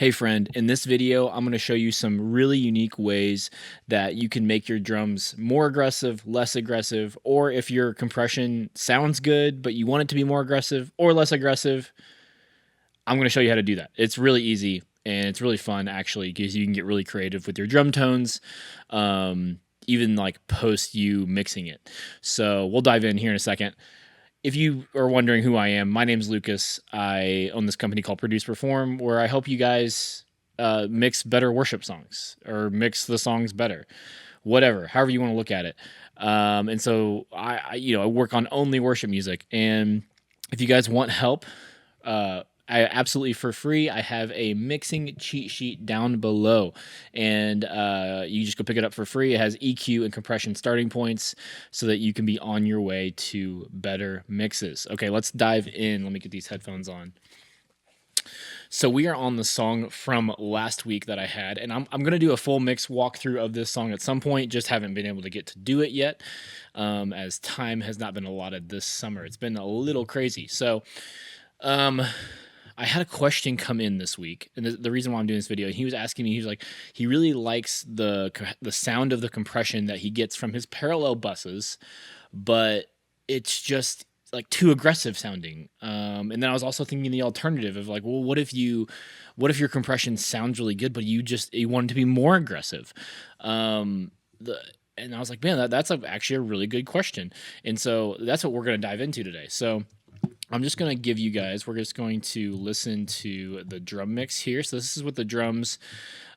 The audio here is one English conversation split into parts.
Hey friend, in this video, I'm going to show you some really unique ways that you can make your drums more aggressive, less aggressive, or if your compression sounds good, but you want it to be more aggressive or less aggressive, I'm going to show you how to do that. It's really easy and it's really fun actually because you can get really creative with your drum tones, even like post you mixing it. So we'll dive in here in a second. If you are wondering who I am, my name's Lucas. I own this company called Produce Perform, where I help you guys mix better worship songs or mix the songs better, whatever, however you want to look at it. And so I work on only worship music. And if you guys want help, I absolutely for free. I have a mixing cheat sheet down below, and you just go pick it up for free. It has EQ and compression starting points so that you can be on your way to better mixes. Okay, let's dive in. Let me get these headphones on. So we are on the song from last week that I had, and I'm going to do a full mix walkthrough of this song at some point. Just haven't been able to get to do it yet, as time has not been allotted this summer. It's been a little crazy. So, I had a question come in this week, and the reason why I'm doing this video, he was asking me, he was like, he really likes the sound of the compression that he gets from his parallel buses, but it's just like too aggressive sounding. And then I was also thinking the alternative of like, well, what if your compression sounds really good, but you want it to be more aggressive? And I was like, man, that's actually a really good question. And so that's what we're going to dive into today. So I'm just going to give you guys, we're just going to listen to the drum mix here. So this is with the drums,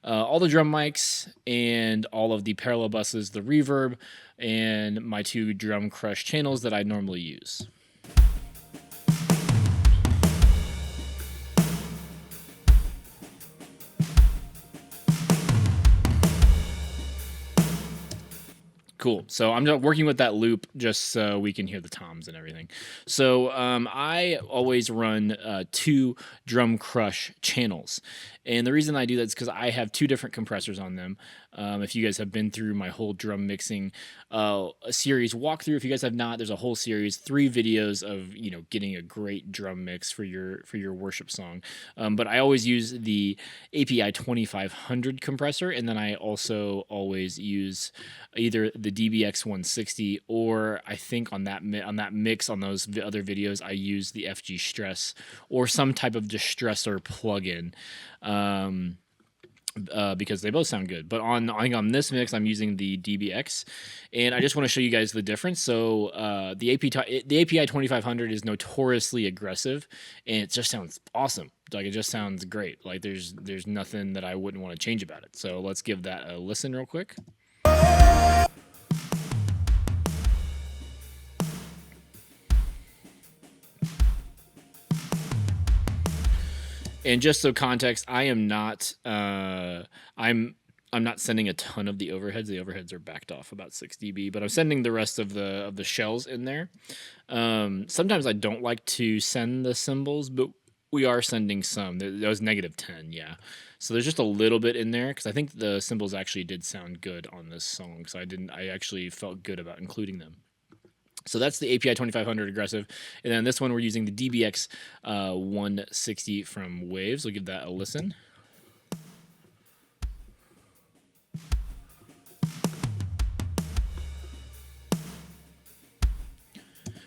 all the drum mics and all of the parallel buses, the reverb, and my two drum crush channels that I normally use. Cool. So I'm working with that loop just so we can hear the toms and everything. So I always run two drum crush channels. And the reason I do that is because I have two different compressors on them. If you guys have been through my whole drum mixing a series walkthrough, if you guys have not, there's a whole series, 3 videos of getting a great drum mix for your worship song. But I always use the API 2500 compressor, and then I also always use either the DBX 160 or I think on that mix on those other videos I use the FG Stress or some type of distressor plugin. Because they both sound good. But I think on this mix, I'm using the DBX, and I just want to show you guys the difference. So the API 2500 is notoriously aggressive, and it just sounds awesome. Like it just sounds great. Like there's nothing that I wouldn't want to change about it. So let's give that a listen real quick. And just so context, I am not. I'm not sending a ton of the overheads. The overheads are backed off about 6 dB, but I'm sending the rest of the shells in there. Sometimes I don't like to send the cymbals, but we are sending some. That was -10, yeah. So there's just a little bit in there because I think the cymbals actually did sound good on this song. So I actually felt good about including them. So that's the API 2500 aggressive. And then this one, we're using the DBX 160 from Waves. We'll give that a listen.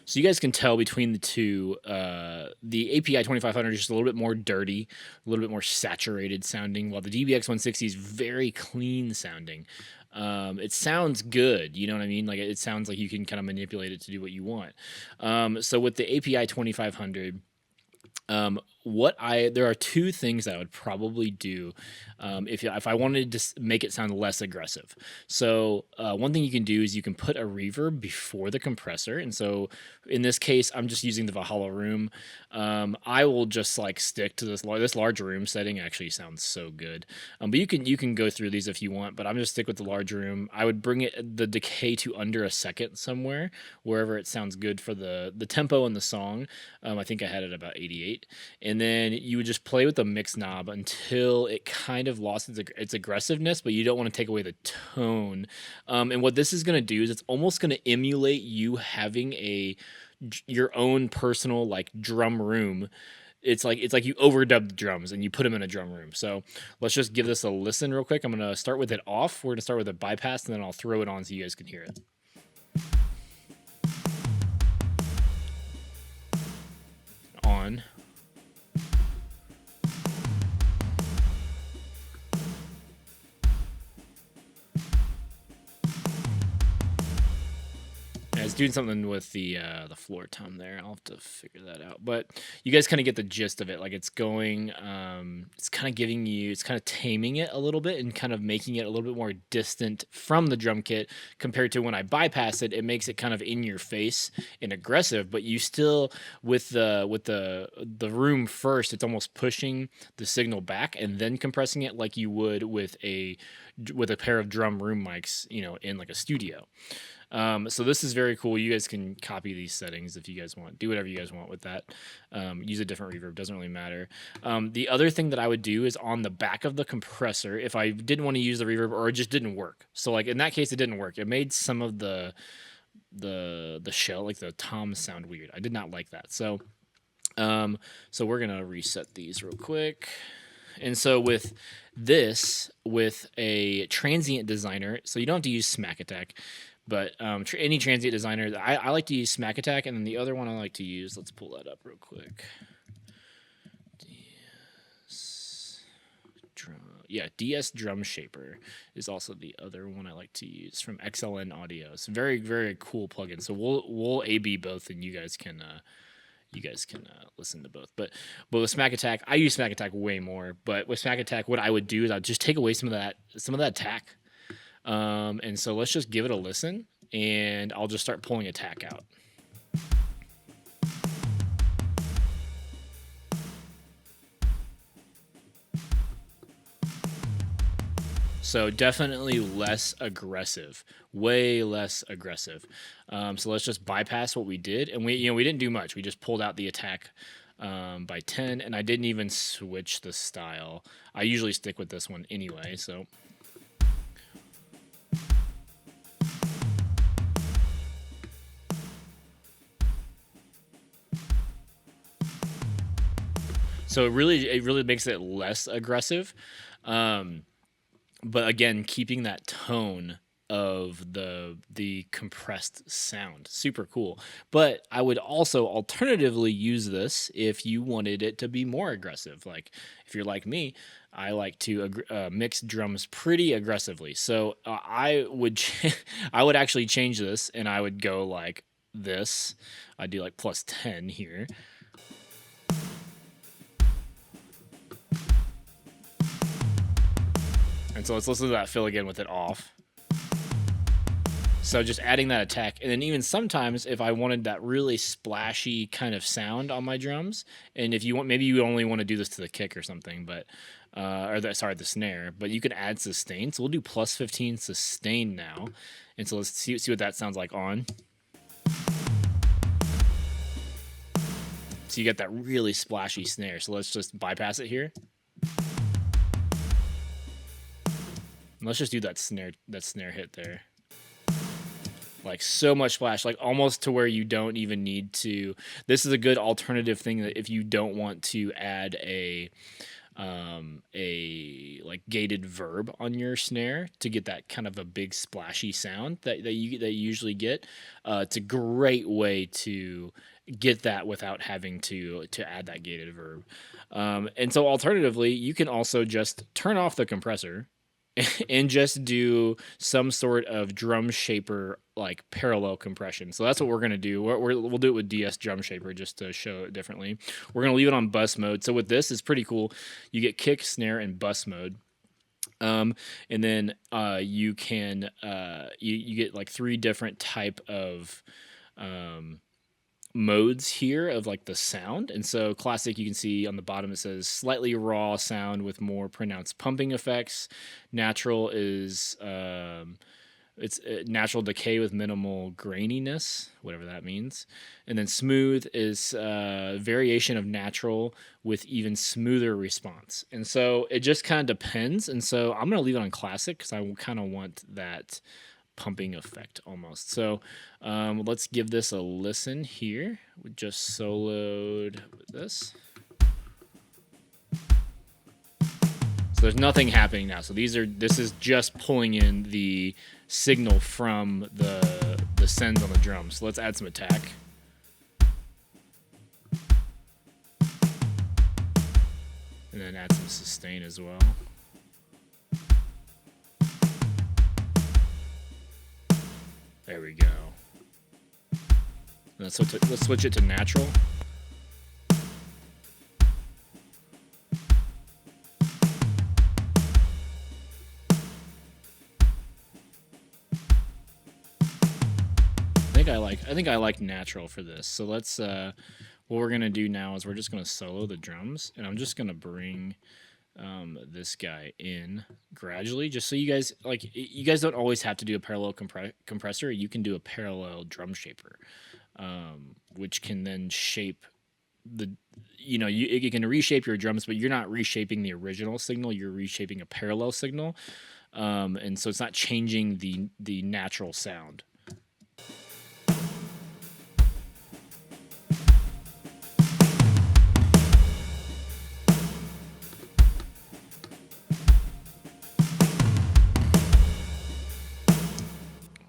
So you guys can tell between the two, the API 2500 is just a little bit more dirty, a little bit more saturated sounding, while the DBX 160 is very clean sounding. It sounds good, you know what I mean? Like it sounds like you can kind of manipulate it to do what you want. So with the API 2500, there are 2 things that I would probably do if I wanted to make it sound less aggressive. So one thing you can do is you can put a reverb before the compressor, and so in this case I'm just using the Valhalla room. I will just like stick to this large room setting. Actually sounds so good, but you can go through these if you want, but I'm just stick with the large room. I would bring the decay to under a second somewhere, wherever it sounds good for the tempo in the song. I think I had it about 88, and then you would just play with the mix knob until it kind of lost its aggressiveness, but you don't want to take away the tone. And what this is going to do is it's almost going to emulate you having your own personal like drum room it's like you overdub the drums and you put them in a drum room. So let's just give this a listen real quick. I'm gonna start with it off. We're gonna start with a bypass, and then I'll throw it on so you guys can hear it. On. Yeah, it's doing something with the floor tom there. I'll have to figure that out. But you guys kind of get the gist of it. Like it's going, it's kind of giving you, it's kind of taming it a little bit and kind of making it a little bit more distant from the drum kit compared to when I bypass it. It makes it kind of in your face and aggressive, but you still with the room first, it's almost pushing the signal back and then compressing it like you would with a pair of drum room mics, you know, in like a studio. So this is very cool. You guys can copy these settings if you guys want. Do whatever you guys want with that. Use a different reverb. Doesn't really matter. The other thing that I would do is on the back of the compressor, if I didn't want to use the reverb or it just didn't work. So like in that case, it didn't work. It made some of the shell, like the toms, sound weird. I did not like that. So we're going to reset these real quick. And so with this, with a transient designer, so you don't have to use Smack Attack, but any transient designer, I like to use Smack Attack, and then the other one I like to use, let's pull that up real quick. DS Drum Shaper is also the other one I like to use from XLN Audio. It's a very, very cool plugin. So we'll A/B both, and you guys can listen to both. But with Smack Attack, I use Smack Attack way more. But with Smack Attack, what I would do is I'd just take away some of that attack. And so let's just give it a listen, and I'll just start pulling attack out. So definitely less aggressive, way less aggressive. So let's just bypass what we did, and we didn't do much. We just pulled out the attack by 10, and I didn't even switch the style. I usually stick with this one anyway. So. So it really makes it less aggressive, but again, keeping that tone of the compressed sound, super cool. But I would also alternatively use this if you wanted it to be more aggressive. Like if you're like me, I like to mix drums pretty aggressively. So I would I would actually change this, and I would go like this. I'd do like plus 10 here. And so let's listen to that fill again with it off. So just adding that attack. And then even sometimes if I wanted that really splashy kind of sound on my drums, and if you want, maybe you only want to do this to the kick or something, but the snare, but you can add sustain. So we'll do plus 15 sustain now. And so let's see what that sounds like on. So you get that really splashy snare. So let's just bypass it here. Let's just do that snare hit there. Like so much splash, like almost to where you don't even need to. This is a good alternative thing that if you don't want to add a like gated verb on your snare to get that kind of a big splashy sound that you usually get. It's a great way to get that without having to add that gated verb. And so alternatively, you can also just turn off the compressor and just do some sort of drum shaper like parallel compression. So that's what we're going to do. We'll do it with DS Drum Shaper just to show it differently. We're going to leave it on bus mode. So with this, it's pretty cool. You get kick, snare, and bus mode. And then you can you get like 3 different type of modes here of like the sound. And so classic, you can see on the bottom it says slightly raw sound with more pronounced pumping effects. Natural is it's natural decay with minimal graininess, whatever that means. And then smooth is variation of natural with even smoother response. And so it just kind of depends. And so I'm going to leave it on classic because I kind of want that pumping effect almost. So let's give this a listen here. We just soloed with this. So there's nothing happening now. So this is just pulling in the signal from the sends on the drums. So let's add some attack. And then add some sustain as well. There we go. Let's switch it to natural. I think I like natural for this. So let's what we're gonna do now is we're just gonna solo the drums, and I'm just gonna bring this guy in gradually, just so you guys don't always have to do a parallel compressor. You can do a parallel drum shaper, which can then shape it can reshape your drums, but you're not reshaping the original signal. You're reshaping a parallel signal, and so it's not changing the natural sound.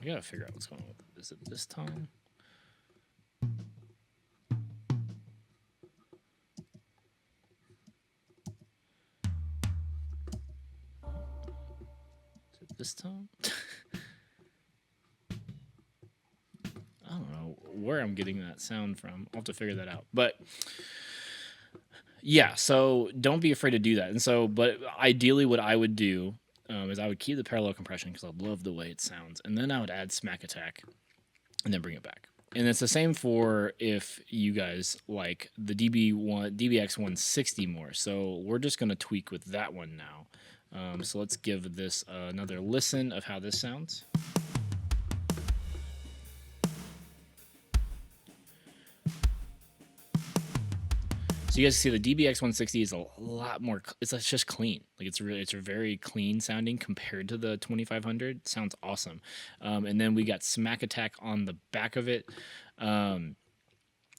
I gotta figure out what's going on with it. Is it this time? Is it this time? I don't know where I'm getting that sound from. I'll have to figure that out. But yeah, so don't be afraid to do that. And so, but ideally what I would do is I would keep the parallel compression because I love the way it sounds. And then I would add smack attack and then bring it back. And it's the same for if you guys like the DBX 160 more. So we're just going to tweak with that one now. So let's give this another listen of how this sounds. So you guys see the DBX 160 is a lot more. It's just clean. Like it's a very clean sounding compared to the 2500. It sounds awesome. And then we got smack attack on the back of it.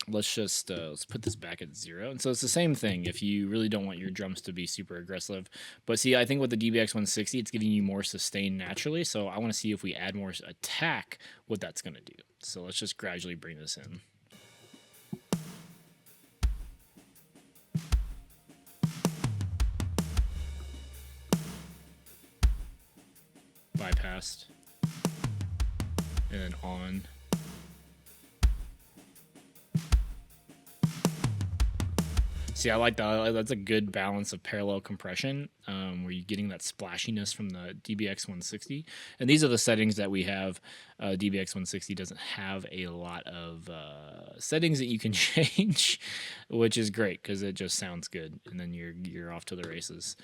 Let's put this back at 0. And so it's the same thing. If you really don't want your drums to be super aggressive, but see, I think with the DBX 160, it's giving you more sustain naturally. So I want to see if we add more attack, what that's going to do. So let's just gradually bring this in. Bypassed, and then on. See, I like that. That's a good balance of parallel compression, where you're getting that splashiness from the DBX 160. And these are the settings that we have. DBX 160 doesn't have a lot of settings that you can change, which is great because it just sounds good, and then you're off to the races.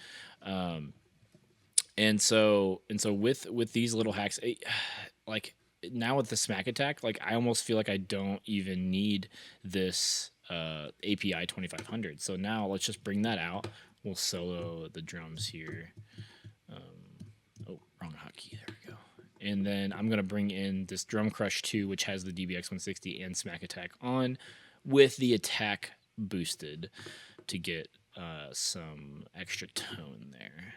And so with these little hacks, like now with the smack attack, like I almost feel like I don't even need this API 2500. So now let's just bring that out. We'll solo the drums here. Oh, wrong hotkey. There we go. And then I'm gonna bring in this Drum Crush 2, which has the DBX 160 and smack attack on, with the attack boosted to get some extra tone there.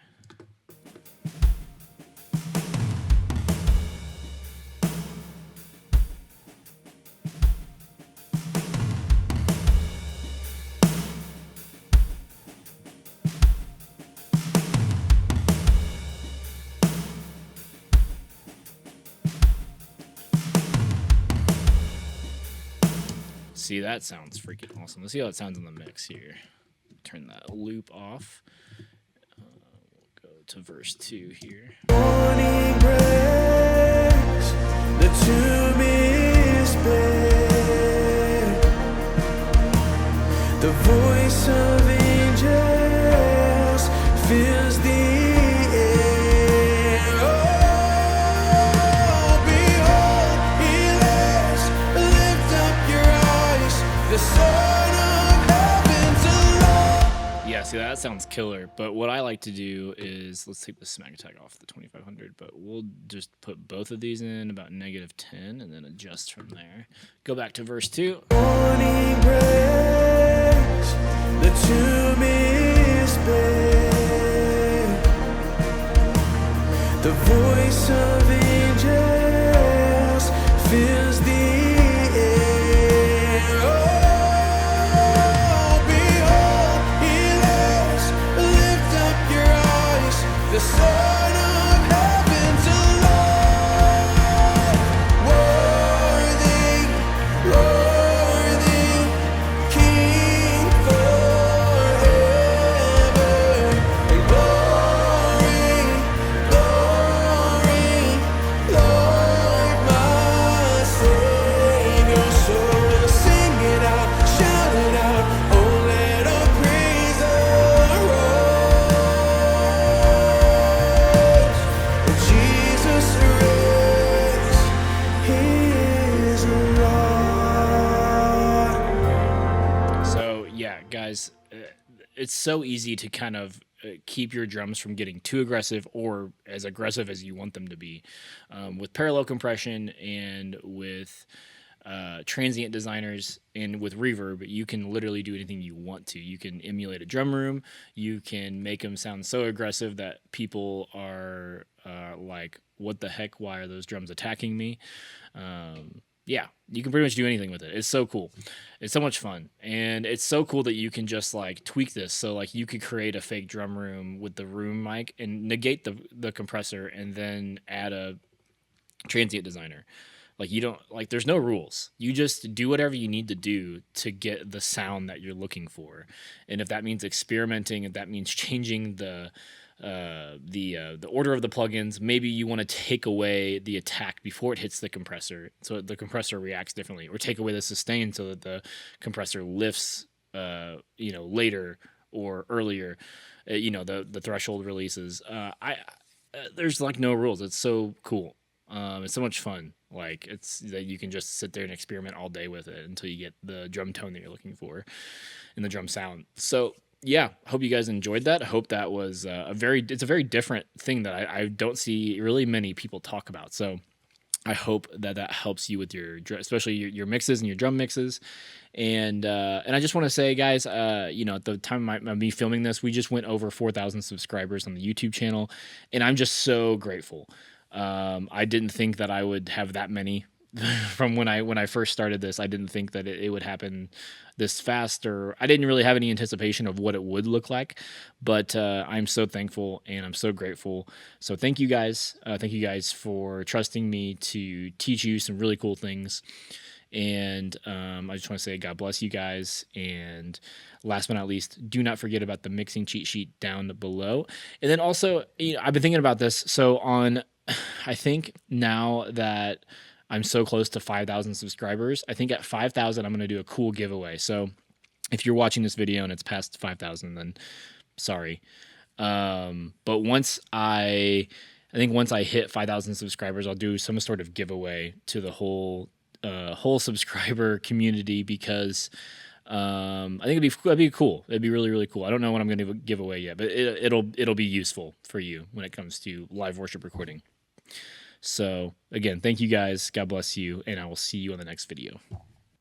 See, that sounds freaking awesome. Let's see how it sounds in the mix here. Turn that loop off. We'll go to verse 2 here. Morning breaks, the tomb is bare. The voice of angels fills the air. Oh, behold, he lives. Lift up your eyes, the Son of Heaven's alone. Yeah, see, that sounds killer. But what I like to do is, let's take the smack attack off the 2500, but we'll just put both of these in about -10 and then adjust from there. Go back to verse 2. Morning breaks, the tomb is bare. The voice of angels fills the air. Oh, behold, he loves, lift up your eyes, the Son of Heaven's alive. Worthy, worthy, King forever, and glory, glory, Lord my Savior. So sing it out, shout it out, oh let all praise arise. Jesus reigns, he is alive. So yeah, guys, it's so easy to kind of keep your drums from getting too aggressive or as aggressive as you want them to be with parallel compression and with transient designers and with reverb. You can literally do anything you want to. You can emulate a drum room. You can make them sound so aggressive that people are like, what the heck, why are those drums attacking me? Yeah, you can pretty much do anything with it. It's so cool. It's so much fun. And it's so cool that you can just like tweak this. So like you could create a fake drum room with the room mic and negate the compressor and then add a transient designer. Like you don't like there's no rules. You just do whatever you need to do to get the sound that you're looking for. And if that means experimenting, if that means changing the order of the plugins, maybe you want to take away the attack before it hits the compressor so the compressor reacts differently, or take away the sustain so that the compressor lifts later or earlier, the threshold releases. There's like no rules. It's so cool. It's so much fun. Like it's that you can just sit there and experiment all day with it until you get the drum tone that you're looking for and the drum sound. So yeah, hope you guys enjoyed that. I hope that was it's a very different thing that I don't see really many people talk about. So I hope that helps you with especially your mixes and your drum mixes. And I just want to say, guys, at the time of me filming this, we just went over 4,000 subscribers on the YouTube channel, and I'm just so grateful. I didn't think that I would have that many from when I first started this. I didn't think that it would happen this fast, or I didn't really have any anticipation of what it would look like, but I'm so thankful and I'm so grateful. So thank you guys. Thank you guys for trusting me to teach you some really cool things. And I just want to say God bless you guys. And last but not least, do not forget about the mixing cheat sheet down below. And then also, I've been thinking about this. So I think now that I'm so close to 5,000 subscribers, I think at 5,000, I'm going to do a cool giveaway. So if you're watching this video and it's past 5,000, then sorry. But once I hit 5,000 subscribers, I'll do some sort of giveaway to the whole subscriber community, because I think it'd be cool. It'd be really, really cool. I don't know what I'm going to give away yet, but it'll be useful for you when it comes to live worship recording. So again, thank you guys. God bless you, and I will see you on the next video.